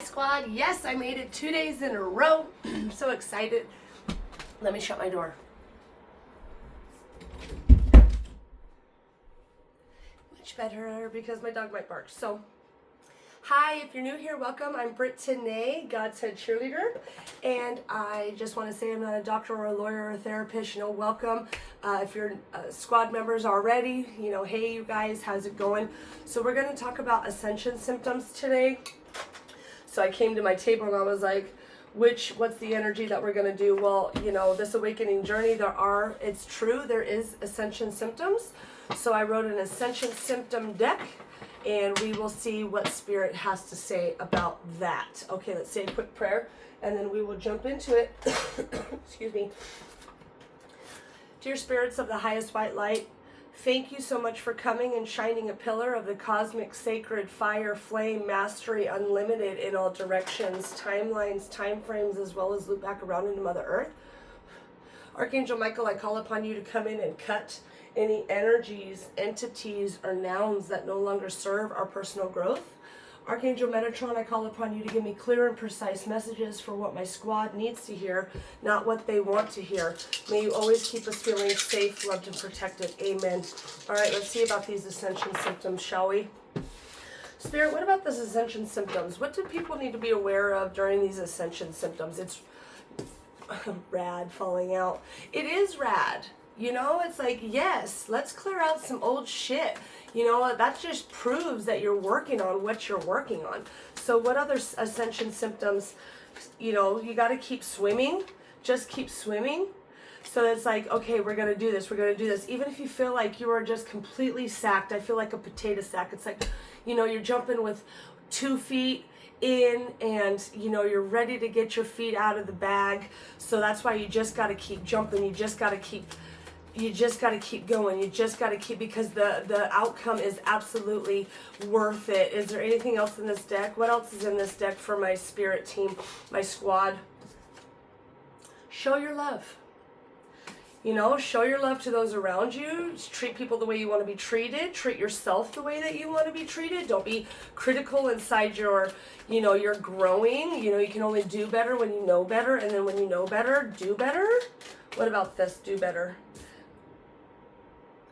squad. Yes, I made it 2 days in a row. I'm so excited. Let me shut my door. Much better because my dog might bark. So, hi, if you're new here, welcome. I'm Brittany, God's head cheerleader. And I just want to say I'm not a doctor or a lawyer or a therapist. Welcome. If you're squad members already, hey, you guys, how's it going? So we're going to talk about Ascension symptoms today. So I came to my table and I was like, what's the energy that we're going to do? Well, this awakening journey, it's true, there is Ascension symptoms. So I wrote an Ascension symptom deck, and we will see what Spirit has to say about that. Okay, let's say a quick prayer, and then we will jump into it. Excuse me. Dear spirits of the highest white light, thank you so much for coming and shining a pillar of the cosmic sacred fire, flame, mastery, unlimited in all directions, timelines, time frames, as well as loop back around into Mother Earth. Archangel Michael, I call upon you to come in and cut any energies, entities, or nouns that no longer serve our personal growth. Archangel Metatron, I call upon you to give me clear and precise messages for what my squad needs to hear, not what they want to hear. May you always keep us feeling safe, loved, and protected. Amen. All right, let's see about these Ascension symptoms, shall we? Spirit, what about these Ascension symptoms? What do people need to be aware of during these Ascension symptoms? It's rad falling out. It is rad. It's like, yes, let's clear out some old shit. That just proves that you're working on what you're working on. So what other Ascension symptoms? You got to keep swimming. Just keep swimming. So it's like, okay, we're going to do this. We're going to do this. Even if you feel like you are just completely sacked. I feel like a potato sack. It's like, you're jumping with 2 feet in, and you're ready to get your feet out of the bag. So that's why you just got to keep jumping. You just got to keep going. You just got to keep, because the outcome is absolutely worth it. Is there anything else in this deck? What else is in this deck for my spirit team, my squad? Show your love. Show your love to those around you. Treat people the way you want to be treated. Treat yourself the way that you want to be treated. Don't be critical inside your, you're growing. You can only do better when you know better. And then when you know better, do better. What about this? Do better.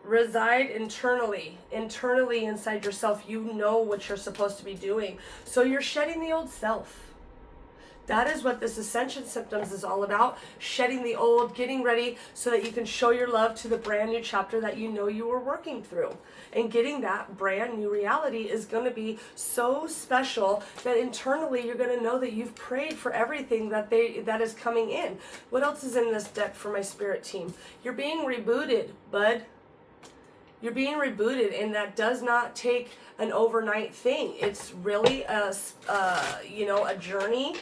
Reside internally inside yourself. You know what you're supposed to be doing. So you're shedding the old self. That is what this Ascension symptoms is all about. Shedding the old, getting ready so that you can show your love to the brand new chapter that you were working through. And getting that brand new reality is going to be so special that internally you're going to know that you've prayed for everything that is coming in. What else is in this deck for my spirit team? You're being rebooted, bud. You're being rebooted, and that does not take an overnight thing. It's really a journey.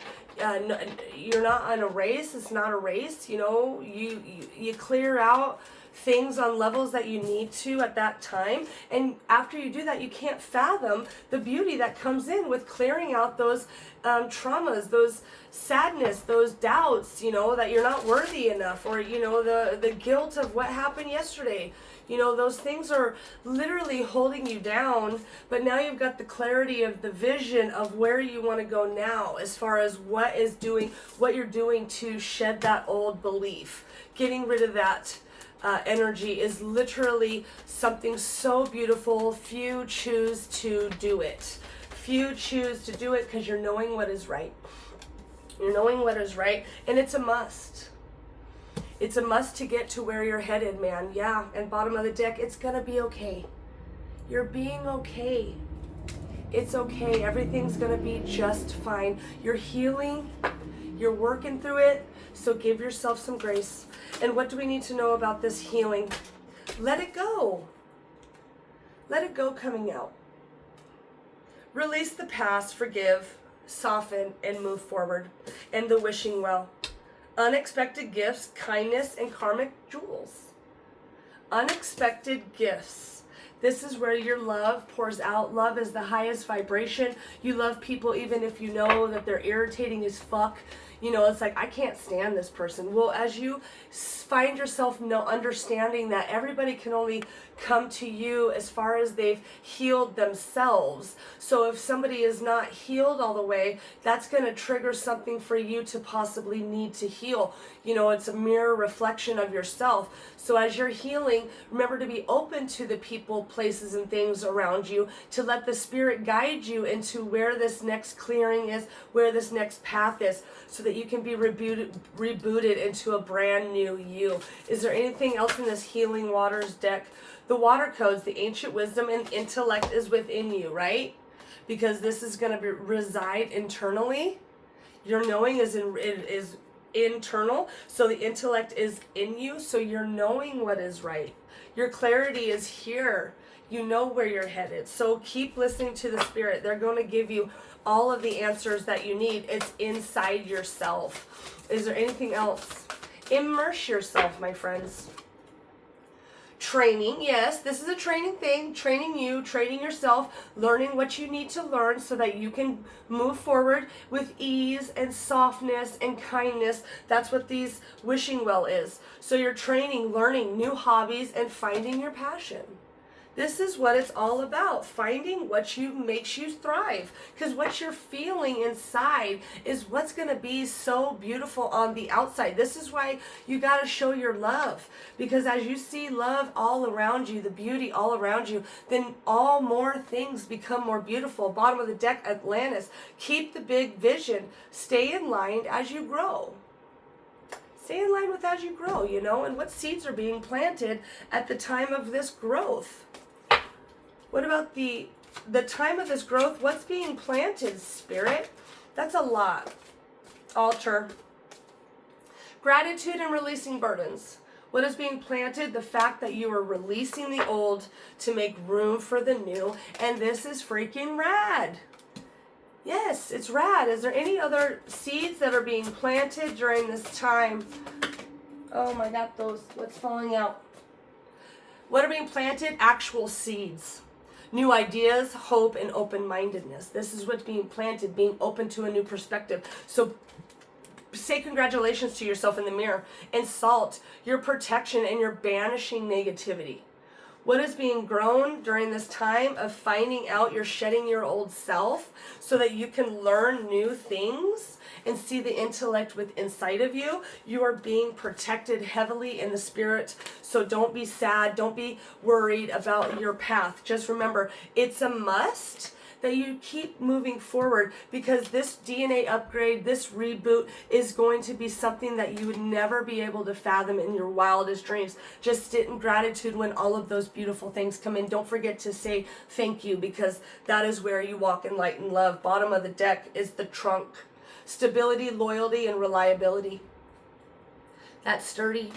You're not on a race. It's not a race. You clear out things on levels that you need to at that time, and after you do that, you can't fathom the beauty that comes in with clearing out those traumas, those sadness, those doubts, that you're not worthy enough, or the guilt of what happened yesterday. Those things are literally holding you down, but now you've got the clarity of the vision of where you want to go now, as far as what you're doing to shed that old belief. Getting rid of that energy is literally something so beautiful. Few choose to do it. Few choose to do it because you're knowing what is right. You're knowing what is right, and it's a must. It's a must to get to where you're headed, man. Yeah, and bottom of the deck, it's gonna be okay. You're being okay. It's okay. Everything's gonna be just fine. You're healing. You're working through it. So give yourself some grace. And what do we need to know about this healing? Let it go. Let it go coming out. Release the past, forgive, soften, and move forward. And the wishing well. Unexpected gifts, kindness, and karmic jewels. Unexpected gifts. This is where your love pours out. Love is the highest vibration. You love people even if you know that they're irritating as fuck. You know, it's like, I can't stand this person. Well, as you find yourself understanding that everybody can only come to you as far as they've healed themselves. So if somebody is not healed all the way, that's going to trigger something for you to possibly need to heal. You know, it's a mirror reflection of yourself. So as you're healing, remember to be open to the people, places, and things around you, to let the Spirit guide you into where this next clearing is, where this next path is, so that you can be rebooted into a brand new you. Is there anything else in this Healing Waters deck? The water codes, the ancient wisdom and intellect is within you, right? Because this is going to reside internally. Your knowing is internal, so the intellect is in you, so you're knowing what is right. Your clarity is here. You know where you're headed. So keep listening to the Spirit. They're going to give you all of the answers that you need. It's inside yourself. Is there anything else? Immerse yourself, my friends. Training, yes, this is a training thing. Training you, training yourself, learning what you need to learn so that you can move forward with ease and softness and kindness. That's what these wishing well is. So you're training, learning new hobbies, and finding your passion. This is what it's all about, finding what makes you thrive. Because what you're feeling inside is what's going to be so beautiful on the outside. This is why you got to show your love. Because as you see love all around you, the beauty all around you, then all more things become more beautiful. Bottom of the deck, Atlantis. Keep the big vision. Stay in line as you grow. Stay in line with as you grow, you know, and what seeds are being planted at the time of this growth. What about the time of this growth? What's being planted, Spirit? That's a lot. Altar. Gratitude and releasing burdens. What is being planted? The fact that you are releasing the old to make room for the new. And this is freaking rad. Yes, it's rad. Is there any other seeds that are being planted during this time? Oh my God, what's falling out? What are being planted? Actual seeds. New ideas, hope, and open-mindedness. This is what's being planted, being open to a new perspective. So say congratulations to yourself in the mirror. And salt your protection and your banishing negativity. What is being grown during this time of finding out you're shedding your old self so that you can learn new things and see the intellect within inside of you? You are being protected heavily in the Spirit. So don't be sad. Don't be worried about your path. Just remember, it's a must that you keep moving forward, because this DNA upgrade, this reboot is going to be something that you would never be able to fathom in your wildest dreams. Just sit in gratitude when all of those beautiful things come in. Don't forget to say thank you, because that is where you walk in light and love. Bottom of the deck is the trunk. Stability, loyalty, and reliability. That's sturdy.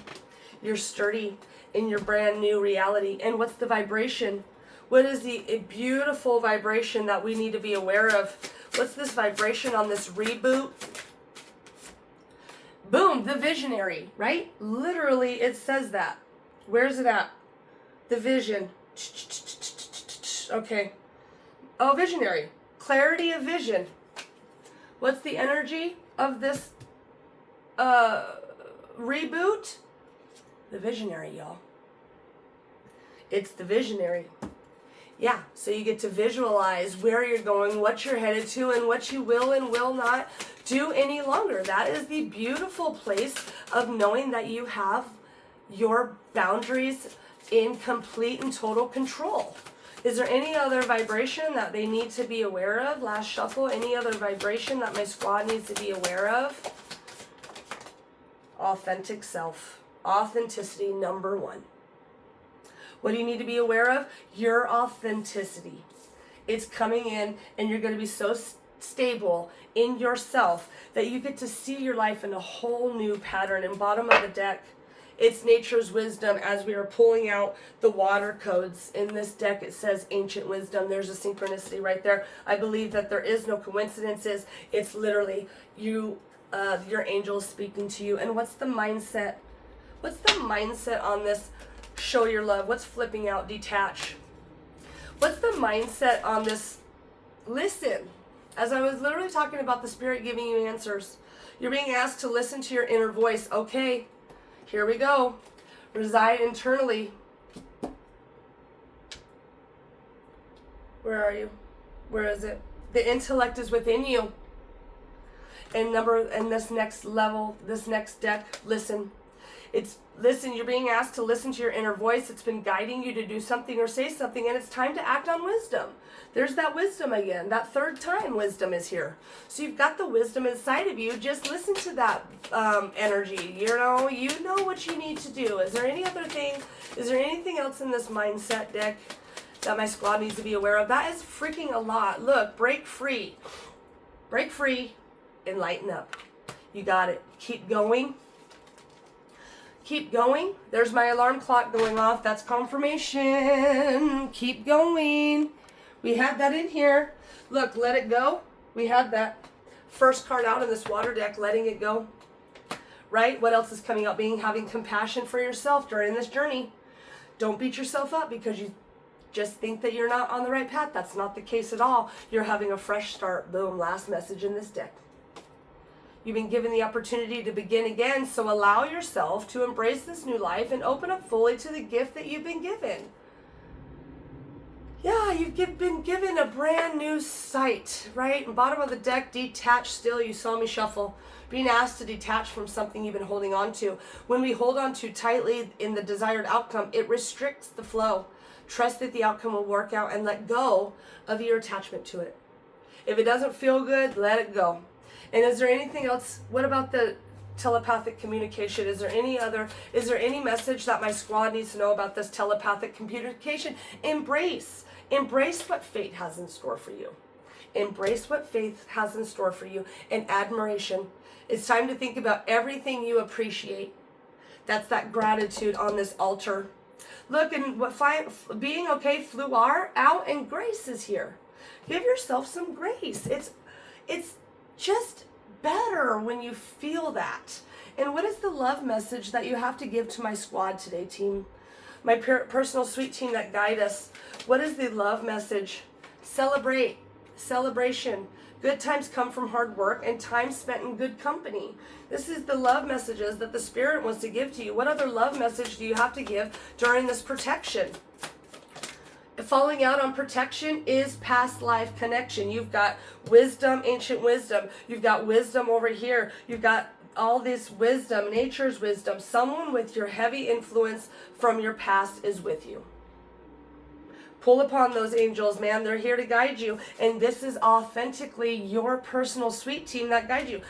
You're sturdy in your brand new reality. And what's the vibration? What is the beautiful vibration that we need to be aware of? What's this vibration on this reboot? Boom, the visionary, right? Literally, it says that. Where's it at? The vision. Okay. Oh, visionary. Clarity of vision. What's the energy of this reboot? The visionary, y'all. It's the visionary. Yeah, so you get to visualize where you're going, what you're headed to, and what you will and will not do any longer. That is the beautiful place of knowing that you have your boundaries in complete and total control. Is there any other vibration that they need to be aware of? Last shuffle, any other vibration that my squad needs to be aware of? Authentic self. Authenticity, number one. What do you need to be aware of? Your authenticity. It's coming in, and you're going to be so stable in yourself that you get to see your life in a whole new pattern. And bottom of the deck, it's nature's wisdom. As we are pulling out the water codes in this deck, it says ancient wisdom. There's a synchronicity right there. I believe that there is no coincidences. It's literally you, your angels speaking to you. And what's the mindset? What's the mindset on this? Show your love. What's flipping out? Detach. What's the mindset on this? Listen. As I was literally talking about the Spirit giving you answers, you're being asked to listen to your inner voice. Okay, here we go. Reside internally. Where are you? Where is it? The intellect is within you. And this next level, this next deck, listen. Listen, you're being asked to listen to your inner voice. It's been guiding you to do something or say something, and it's time to act on wisdom. There's that wisdom again. That third time wisdom is here. So you've got the wisdom inside of you. Just listen to that energy. You know what you need to do. Is there any other thing? Is there anything else in this mindset deck that my squad needs to be aware of? That is freaking a lot. Look, break free. Break free and lighten up. You got it. Keep going. Keep going. There's my alarm clock going off. That's confirmation. Keep going. We had that in here. Look, let it go. We had that first card out in this water deck, letting it go. Right? What else is coming out? Having compassion for yourself during this journey. Don't beat yourself up because you just think that you're not on the right path. That's not the case at all. You're having a fresh start. Boom, last message in this deck. You've been given the opportunity to begin again, so allow yourself to embrace this new life and open up fully to the gift that you've been given. Yeah, you've been given a brand new sight, right? Bottom of the deck, detached still. You saw me shuffle. Being asked to detach from something you've been holding on to. When we hold on too tightly in the desired outcome, it restricts the flow. Trust that the outcome will work out and let go of your attachment to it. If it doesn't feel good, let it go. And is there anything else? What about the telepathic communication? Is there any message that my squad needs to know about this telepathic communication? Embrace what fate has in store for you. Embrace what faith has in store for you. And admiration. It's time to think about everything you appreciate. That's that gratitude on this altar. Look, and being okay flew out, and grace is here. Give yourself some grace. It's just better when you feel that. And what is the love message that you have to give to my squad today, team? My personal sweet team that guide us. What is the love message? Celebrate. Celebration. Good times come from hard work and time spent in good company. This is the love messages that the Spirit wants to give to you. What other love message do you have to give during this protection? Falling out on protection is past life connection. You've got wisdom, ancient wisdom. You've got wisdom over here. You've got all this wisdom, nature's wisdom. Someone with your heavy influence from your past is with you. Pull upon those angels, man. They're here to guide you. And this is authentically your personal sweet team that guides you.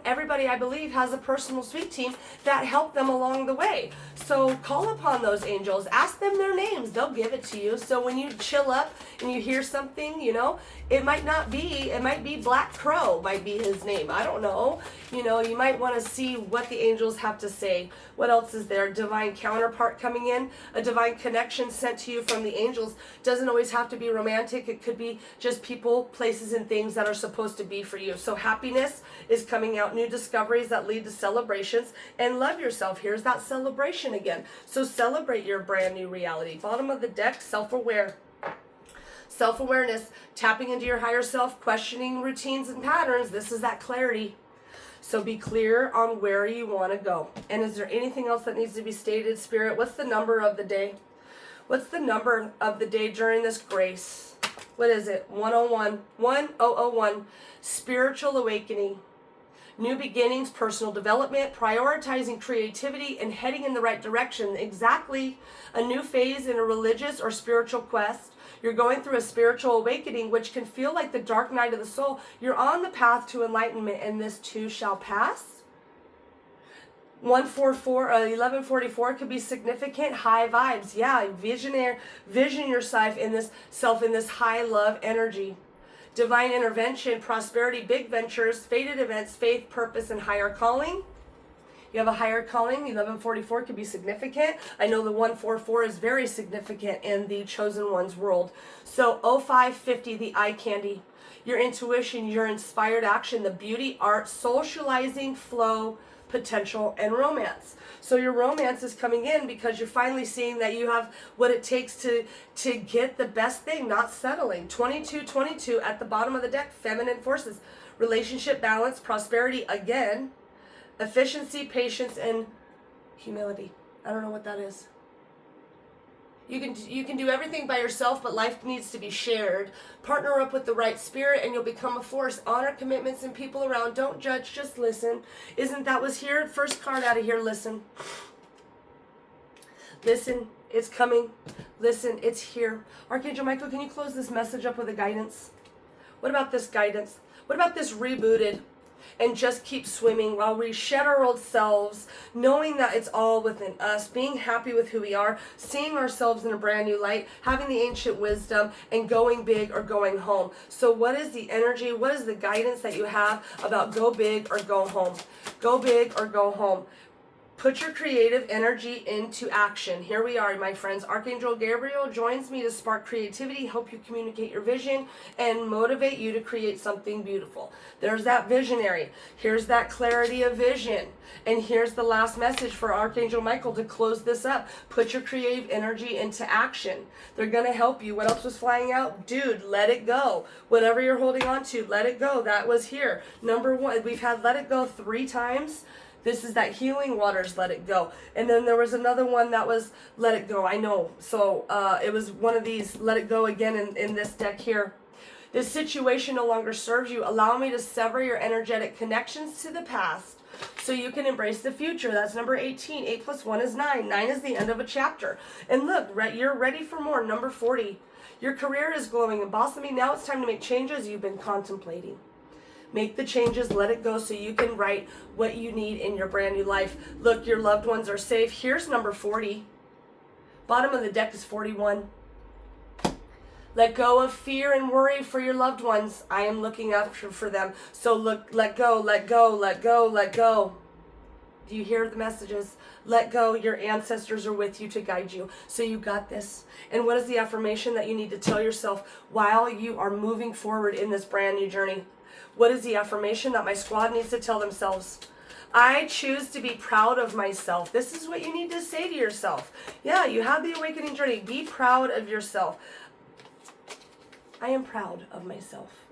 Everybody, I believe, has a personal sweet team that help them along the way. So call upon those angels. Ask them their names. They'll give it to you. So when you chill up and you hear something, it might be Black Crow, might be his name. I don't know. You might want to see what the angels have to say. What else is there? Divine counterpart coming in. A divine connection sent to you from the angels. Doesn't always have to be romantic. It could be just people, places, and things that are supposed to be for you. So happiness is coming out. New discoveries that lead to celebrations. And love yourself. Here's that celebration again. So celebrate your brand new reality. Bottom of the deck, self-aware. Self-awareness, tapping into your higher self, questioning routines and patterns. This is that clarity. So be clear on where you want to go. And is there anything else that needs to be stated, Spirit? What's the number of the day? What's the number of the day during this grace? What is it? 101. 1001. Spiritual awakening. New beginnings, personal development, prioritizing creativity, and heading in the right direction. Exactly. A new phase in a religious or spiritual quest. You're going through a spiritual awakening, which can feel like the dark night of the soul. You're on the path to enlightenment, and this too shall pass. 1144 could be significant, high vibes. Yeah, vision yourself in this high love energy. Divine intervention, prosperity, big ventures, fated events, faith, purpose, and higher calling. You have a higher calling. 1144 could be significant. I know the 144 is very significant in the chosen one's world. So 0550, the eye candy. Your intuition, your inspired action, the beauty, art, socializing, flow, potential, and romance. So your romance is coming in because you're finally seeing that you have what it takes to get the best thing, not settling. 22 at the bottom of the deck, feminine forces. Relationship balance, prosperity again, efficiency, patience, and humility. I don't know what that is. You can do everything by yourself, but life needs to be shared. Partner up with the right spirit and you'll become a force. Honor commitments and people around. Don't judge, just listen. Isn't that was here? First card out of here, listen. Listen, it's coming. Listen, it's here. Archangel Michael, can you close this message up with a guidance? What about this guidance? What about this rebooted? And just keep swimming while we shed our old selves, knowing that it's all within us, being happy with who we are, seeing ourselves in a brand new light, having the ancient wisdom, and going big or going home. So what is the energy, what is the guidance that you have about go big or go home? Go big or go home. Put your creative energy into action. Here we are, my friends. Archangel Gabriel joins me to spark creativity, help you communicate your vision, and motivate you to create something beautiful. There's that visionary. Here's that clarity of vision. And here's the last message for Archangel Michael to close this up. Put your creative energy into action. They're going to help you. What else was flying out? Dude, let it go. Whatever you're holding on to, let it go. That was here. Number one, we've had let it go 3 times. This is that healing waters, let it go. And then there was another one that was let it go. I know. So it was one of these, let it go again in this deck here. This situation no longer serves you. Allow me to sever your energetic connections to the past so you can embrace the future. That's number 18. 8 plus 1 is 9. 9 is the end of a chapter. And look, you're ready for more. Number 40. Your career is glowing and blossoming. Now it's time to make changes you've been contemplating. Make the changes, let it go so you can write what you need in your brand new life. Look, your loved ones are safe. Here's number 40. Bottom of the deck is 41. Let go of fear and worry for your loved ones. I am looking after for them. So look, let go, let go, let go, let go. Do you hear the messages? Let go. Your ancestors are with you to guide you. So you got this. And what is the affirmation that you need to tell yourself while you are moving forward in this brand new journey? What is the affirmation that my squad needs to tell themselves? I choose to be proud of myself. This is what you need to say to yourself. Yeah, you have the awakening journey. Be proud of yourself. I am proud of myself.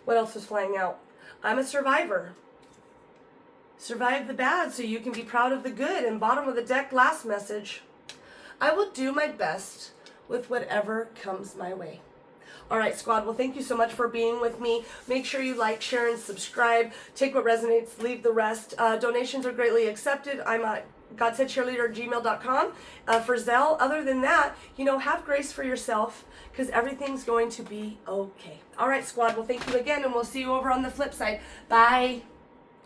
What else is flying out? I'm a survivor. Survive the bad so you can be proud of the good. And bottom of the deck, last message. I will do my best with whatever comes my way. All right, squad. Well, thank you so much for being with me. Make sure you like, share, and subscribe. Take what resonates, leave the rest. Donations are greatly accepted. I'm at godsaidcheerleader@gmail.com for Zelle. Other than that, have grace for yourself because everything's going to be okay. All right, squad. Well, thank you again, and we'll see you over on the flip side. Bye.